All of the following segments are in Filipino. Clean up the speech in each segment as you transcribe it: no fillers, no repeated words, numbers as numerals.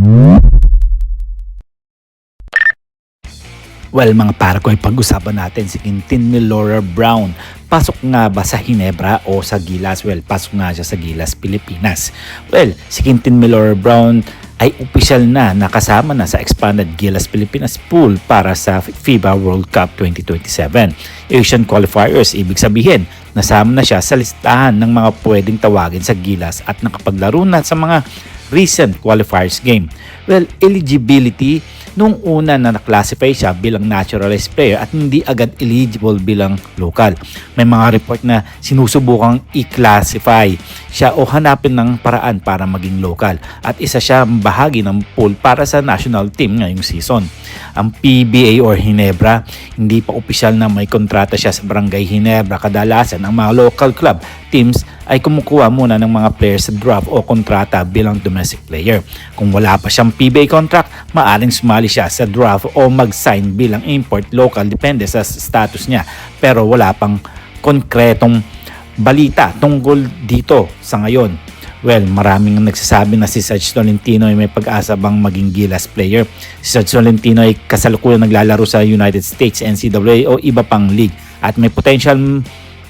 Well, mga para ko, pag-usapan natin si Quintin Milora Brown. Pasok nga ba sa Ginebra o sa Gilas? Well, pasok nga siya sa Gilas, Pilipinas. Well, si Quintin Milora Brown ay opisyal na nakasama na sa expanded Gilas Pilipinas pool para sa FIBA World Cup 2027. Asian qualifiers, ibig sabihin, nasama na siya sa listahan ng mga pwedeng tawagin sa Gilas at nakapaglaro na sa mga recent qualifiers game. Well, eligibility, nung una na naklasify siya bilang naturalized player at hindi agad eligible bilang local. May mga report na sinusubukang i-classify siya o hanapin ng paraan para maging local at isa siya bahagi ng pool para sa national team ngayong season. Ang PBA or Ginebra, hindi pa opisyal na may kontrata siya sa Barangay Ginebra. Kadalasan ang mga local club teams ay kumukuha muna ng mga players sa draft o kontrata bilang domestic player. Kung wala pa siyang PBA contract, maaring sumali siya sa draft o mag-sign bilang import local, depende sa status niya. Pero wala pang konkretong balita tungkol dito sa ngayon. Well, maraming nagsasabi na si Sarge Tolentino ay may pag-asa bang maging Gilas player. Si Sarge Tolentino ay kasalukuyan naglalaro sa United States, NCAA o iba pang league at may potential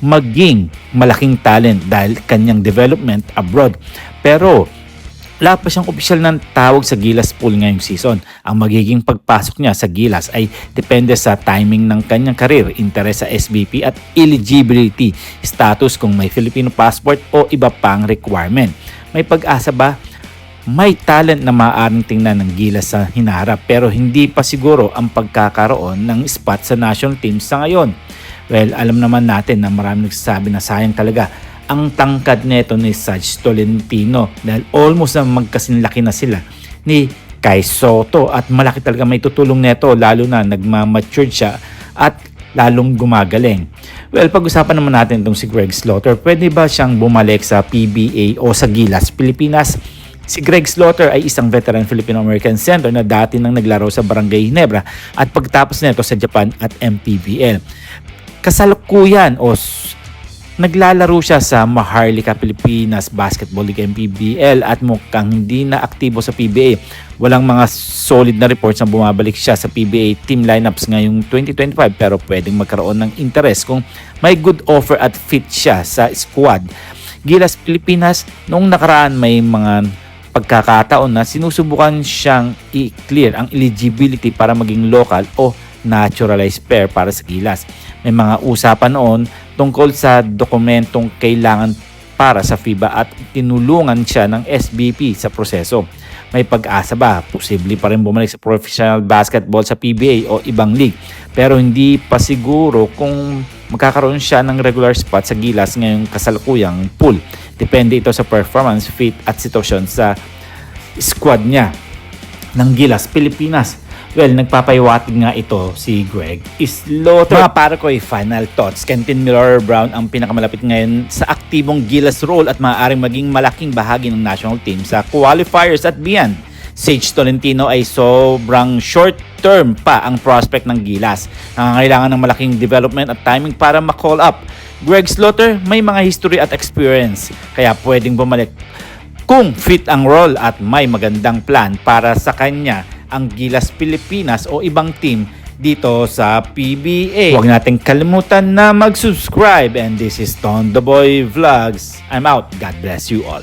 maging malaking talent dahil kanyang development abroad. Pero wala pa siyang opisyal ng tawag sa Gilas pool ngayong season. Ang magiging pagpasok niya sa Gilas ay depende sa timing ng kanyang career, interes sa SBP at eligibility status kung may Filipino passport o iba pang requirement. May pag-asa ba? May talent na maaaring tingnan ng Gilas sa hinaharap pero hindi pa siguro ang pagkakaroon ng spot sa national team sa ngayon. Well, alam naman natin na maraming nagsasabi na sayang talaga ang tangkad nito ni Sarge Tolentino dahil almost na magkasinlaki na sila ni Kai Sotto at malaki talaga may tutulong nito lalo na nagmamature siya at lalong gumagaling. Well, pag-usapan naman natin itong si Greg Slaughter. Pwede ba siyang bumalik sa PBA o sa Gilas Pilipinas? Si Greg Slaughter ay isang veteran Filipino-American center na dati nang naglaro sa Barangay Ginebra at pagtapos nito sa Japan at MPBL. Kasalukuyan o naglalaro siya sa Maharlika Pilipinas Basketball League MPBL at mukhang hindi na aktibo sa PBA. Walang mga solid na reports na bumabalik siya sa PBA team lineups ngayong 2025 pero pwedeng magkaroon ng interest kung may good offer at fit siya sa squad. Gilas Pilipinas, noong nakaraan may mga pagkakataon na sinusubukan siyang i-clear ang eligibility para maging local o naturalized player para sa Gilas. May mga usapan noon tungkol sa dokumentong kailangan para sa FIBA at tinulungan siya ng SBP sa proseso. May pag-asa ba? Posible pa rin bumalik sa professional basketball sa PBA o ibang league. Pero hindi pa siguro kung magkakaroon siya ng regular spot sa Gilas ngayong kasalukuyang pool. Depende ito sa performance, fit at sitwasyon sa squad niya ng Gilas Pilipinas. Well, nagpapahiwatig nga ito si Greg Slaughter. Mga para ko ay final thoughts. Quintin Milora Brown ang pinakamalapit ngayon sa aktibong Gilas role at maaaring maging malaking bahagi ng national team sa qualifiers at beyond. Sarge Tolentino ay sobrang short term pa ang prospect ng Gilas. Nangangailangan ng malaking development at timing para ma-call up. Greg Slaughter may mga history at experience kaya pwedeng bumalik kung fit ang role at may magandang plan para sa kanya ang Gilas Pilipinas o ibang team dito sa PBA. Huwag nating kalimutan na mag-subscribe and this is Ton The Boy Vlogs. I'm out. God bless you all.